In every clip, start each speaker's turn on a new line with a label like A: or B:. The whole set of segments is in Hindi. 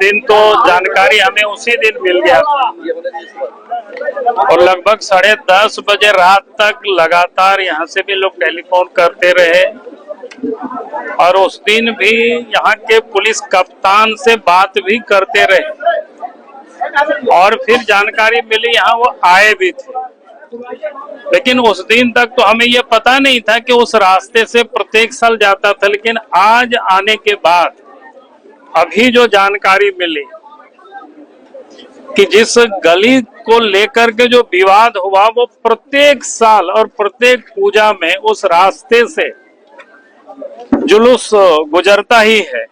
A: दिन तो जानकारी हमें उसी दिन मिल गया और लगभग 10:30 बजे रात तक लगातार यहाँ से भी लोग टेलीफोन करते रहे और उस दिन भी यहाँ के पुलिस कप्तान से बात भी करते रहे और फिर जानकारी मिली यहाँ वो आए भी थे। लेकिन उस दिन तक तो हमें ये पता नहीं था कि उस रास्ते से प्रत्येक साल जाता था, लेकिन आज आने के बाद अभी जो जानकारी मिली कि जिस गली को लेकर के जो विवाद हुआ वो प्रत्येक साल और प्रत्येक पूजा में उस रास्ते से जुलूस गुजरता ही है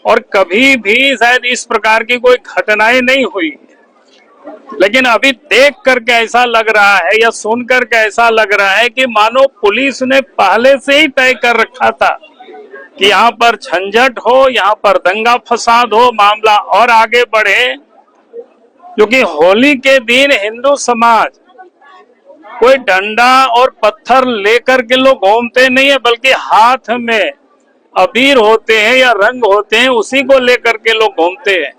A: और कभी भी शायद इस प्रकार की कोई घटनाएं नहीं हुई। लेकिन अभी देख करके ऐसा लग रहा है या सुन करके ऐसा लग रहा है कि मानो पुलिस ने पहले से ही तय कर रखा था कि यहाँ पर झंझट हो, यहाँ पर दंगा फसाद हो, मामला और आगे बढ़े। क्योंकि होली के दिन हिंदू समाज कोई डंडा और पत्थर लेकर के लोग घूमते नहीं है, बल्कि हाथ में अबीर होते हैं या रंग होते हैं, उसी को लेकर के लोग घूमते हैं।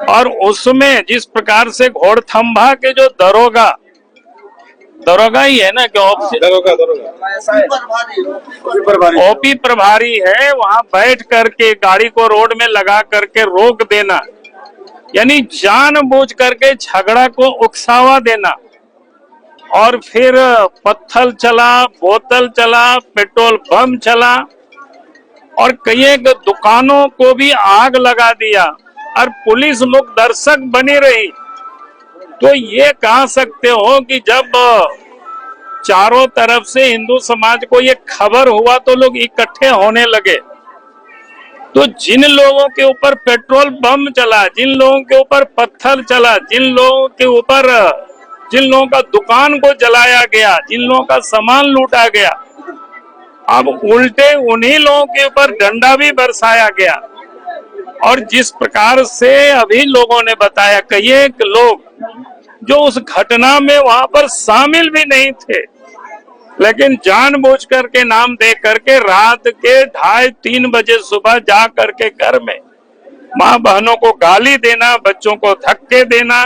A: और उसमें जिस प्रकार से घोड़थंभा के जो दरोगा ही है ना, कि ओपी प्रभारी है, वहां बैठ करके गाड़ी को रोड में लगा करके रोक देना, यानी जानबूझ करके झगड़ा को उकसावा देना। और फिर पत्थर चला, बोतल चला, पेट्रोल बम चला और कई एक दुकानों को भी आग लगा दिया और पुलिस मुख दर्शक बनी रही। तो ये कह सकते हो कि जब चारों तरफ से हिंदू समाज को ये खबर हुआ तो लोग इकट्ठे होने लगे। तो जिन लोगों के ऊपर पेट्रोल बम चला, जिन लोगों के ऊपर पत्थर चला, जिन लोगों का दुकान को जलाया गया, जिन लोगों का सामान लूटा गया, अब उल्टे उन्हीं लोगों के ऊपर डंडा भी बरसाया गया। और जिस प्रकार से अभी लोगों ने बताया, कई एक लोग जो उस घटना में वहां पर शामिल भी नहीं थे, लेकिन जानबूझ करके नाम दे करके रात के 2:30-3 बजे सुबह जा करके घर में माँ बहनों को गाली देना, बच्चों को धक्के देना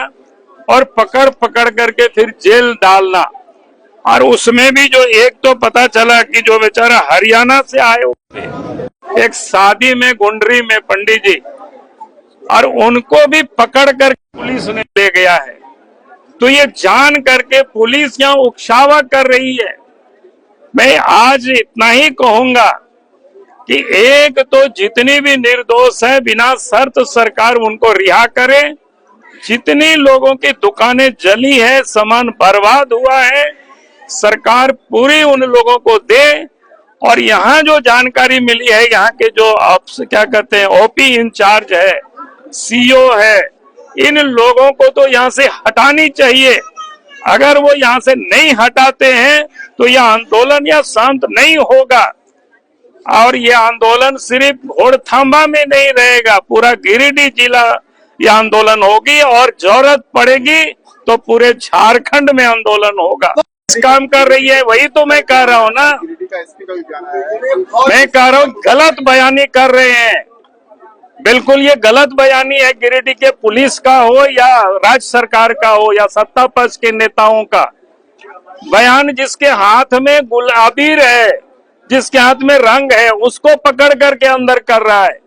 A: और पकड़ करके फिर जेल डालना। और उसमें भी जो एक तो पता चला कि जो बेचारा हरियाणा से आए हुए एक शादी में गुंडरी में पंडित जी, और उनको भी पकड़ कर पुलिस ने ले गया है। तो ये जान करके पुलिस यहाँ उकसावा कर रही है। मैं आज इतना ही कहूंगा कि एक तो जितनी भी निर्दोष है बिना शर्त सरकार उनको रिहा करे। जितनी लोगों की दुकानें जली है, सामान बर्बाद हुआ है, सरकार पूरी उन लोगों को दे। और यहाँ जो जानकारी मिली है, यहाँ के जो क्या कहते हैं ओपी इंचार्ज है, सीओ है, इन लोगों को तो यहाँ से हटानी चाहिए। अगर वो यहाँ से नहीं हटाते हैं तो यह आंदोलन या शांत नहीं होगा। और ये आंदोलन सिर्फ घोड़थांबा में नहीं रहेगा, पूरा गिरिडीह जिला यह आंदोलन होगी और जरूरत पड़ेगी तो पूरे झारखंड में आंदोलन होगा। काम कर रही है, वही तो मैं कह रहा हूँ ना। मैं कह रहा हूँ गलत बयानी कर रहे हैं, बिल्कुल ये गलत बयानी है। गिरिडीह के पुलिस का हो या राज्य सरकार का हो या सत्ता पक्ष के नेताओं का बयान, जिसके हाथ में गुलाबीर है, जिसके हाथ में रंग है, उसको पकड़ करके अंदर कर रहा है।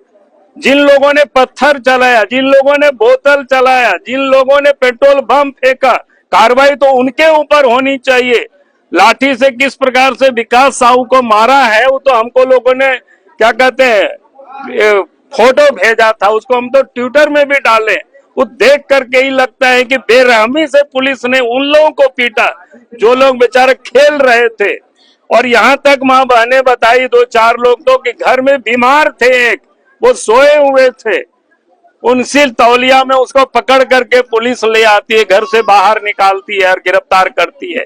A: जिन लोगों ने पत्थर चलाया, जिन लोगों ने बोतल चलाया, जिन लोगों ने पेट्रोल बम फेंका, कार्रवाई तो उनके ऊपर होनी चाहिए। लाठी से किस प्रकार से विकास साहू को मारा है वो तो हमको लोगों ने क्या कहते हैं फोटो भेजा था, उसको हम तो ट्विटर में भी डाले। वो देख करके ही लगता है कि बेरहमी से पुलिस ने उन लोगों को पीटा जो लोग बेचारे खेल रहे थे। और यहाँ तक माँ बहने बताई 2-4 लोग तो कि घर में बीमार थे, एक वो सोए हुए थे, उनसी तौलिया में उसको पकड़ करके पुलिस ले आती है, घर से बाहर निकालती है और गिरफ्तार करती है।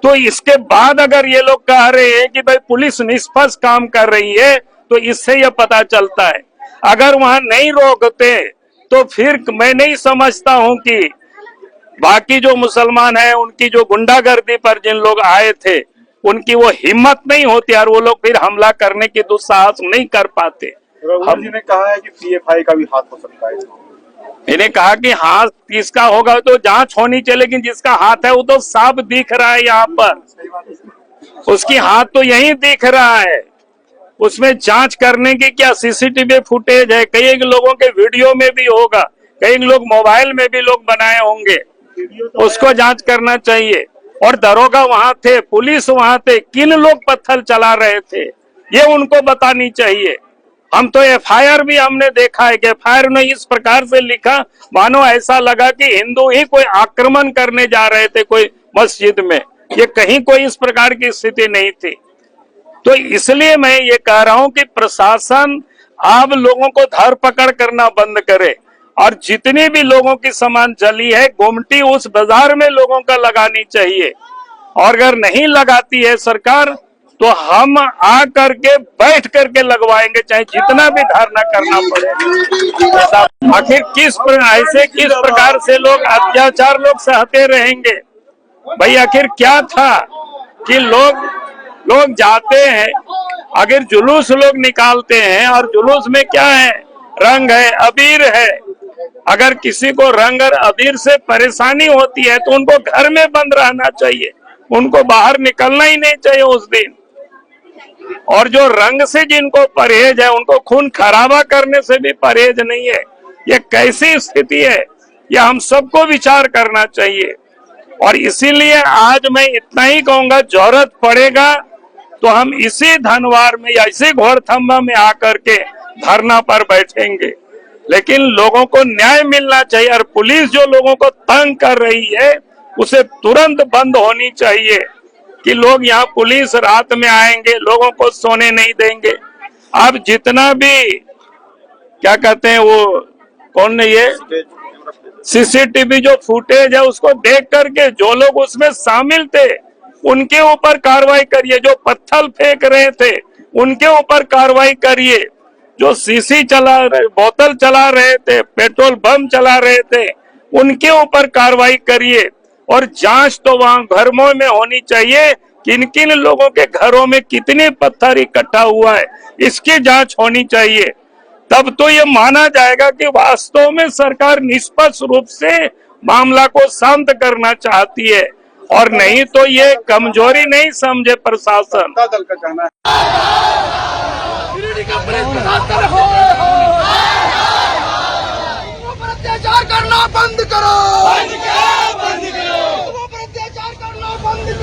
A: तो इसके बाद अगर ये लोग कह रहे हैं कि भाई पुलिस निष्पक्ष काम कर रही है, तो इससे यह पता चलता है अगर वहां नहीं रोकते तो फिर मैं नहीं समझता हूं कि बाकी जो मुसलमान हैं उनकी जो गुंडागर्दी पर जिन लोग आए थे उनकी वो हिम्मत नहीं होती और वो लोग फिर हमला करने की दुस्साहस नहीं कर पाते।
B: रघुवर जी ने कहा है कि पीएफआई का भी हाथ हो सकता है इसमें।
A: इन्हें कहा कि हाथ किसका होगा तो जांच होनी चाहिए, लेकिन जिसका हाथ है वो तो साफ दिख रहा है यहाँ पर, उसकी हाथ तो यही दिख रहा है। उसमें जांच करने की क्या सीसीटीवी फुटेज है, कई लोगों के वीडियो में भी होगा, कई लोग मोबाइल में भी लोग बनाए होंगे, उसको जांच करना चाहिए। और दरोगा वहां थे, पुलिस वहां थे, किन लोग पत्थर चला रहे थे ये उनको बतानी चाहिए। हम तो एफआईआर भी हमने देखा है कि एफआईआर ने इस प्रकार से लिखा मानो ऐसा लगा कि हिंदू ही कोई आक्रमण करने जा रहे थे कोई मस्जिद में, ये कहीं कोई इस प्रकार की स्थिति नहीं थी। तो इसलिए मैं ये कह रहा हूं कि प्रशासन अब लोगों को धर पकड़ करना बंद करे और जितनी भी लोगों की सामान जली है गुमटी उस बाजार में लोगों का लगानी चाहिए। और अगर नहीं लगाती है सरकार तो हम आ करके बैठ करके लगवाएंगे, चाहे जितना भी धरना करना पड़े। आखिर किस प्रकार से लोग अत्याचार लोग सहते रहेंगे भाई? आखिर क्या था कि लोग जाते हैं, अगर जुलूस लोग निकालते हैं और जुलूस में क्या है, रंग है, अबीर है। अगर किसी को रंग और अबीर से परेशानी होती है तो उनको घर में बंद रहना चाहिए, उनको बाहर निकलना ही नहीं चाहिए उस दिन। और जो रंग से जिनको परहेज है उनको खून खराबा करने से भी परहेज नहीं है। ये कैसी स्थिति है, ये हम सबको विचार करना चाहिए। और इसीलिए आज मैं इतना ही कहूंगा, जरूरत पड़ेगा तो हम इसी धनवार में या इसी घोड़थंबा में आकर के धरना पर बैठेंगे, लेकिन लोगों को न्याय मिलना चाहिए। और पुलिस जो लोगों को तंग कर रही है उसे तुरंत बंद होनी चाहिए कि लोग यहाँ पुलिस रात में आएंगे, लोगों को सोने नहीं देंगे। अब जितना भी क्या कहते हैं वो कौन है ये सीसीटीवी जो फुटेज है उसको देख करके जो लोग उसमें शामिल थे उनके ऊपर कार्रवाई करिए, जो पत्थर फेंक रहे थे उनके ऊपर कार्रवाई करिए, जो सीसी चला रहे, बोतल चला रहे थे, पेट्रोल बम चला रहे थे उनके ऊपर कार्रवाई करिए। और जांच तो वहां घरों में होनी चाहिए, किन किन लोगों के घरों में कितने पत्थर इकट्ठा हुआ है इसकी जांच होनी चाहिए। तब तो ये माना जाएगा कि वास्तव में सरकार निष्पक्ष रूप से मामला को शांत करना चाहती है, और नहीं तो ये कमजोरी नहीं समझे प्रशासन।
B: दल का कहना
C: अत्याचार करना बंद करो।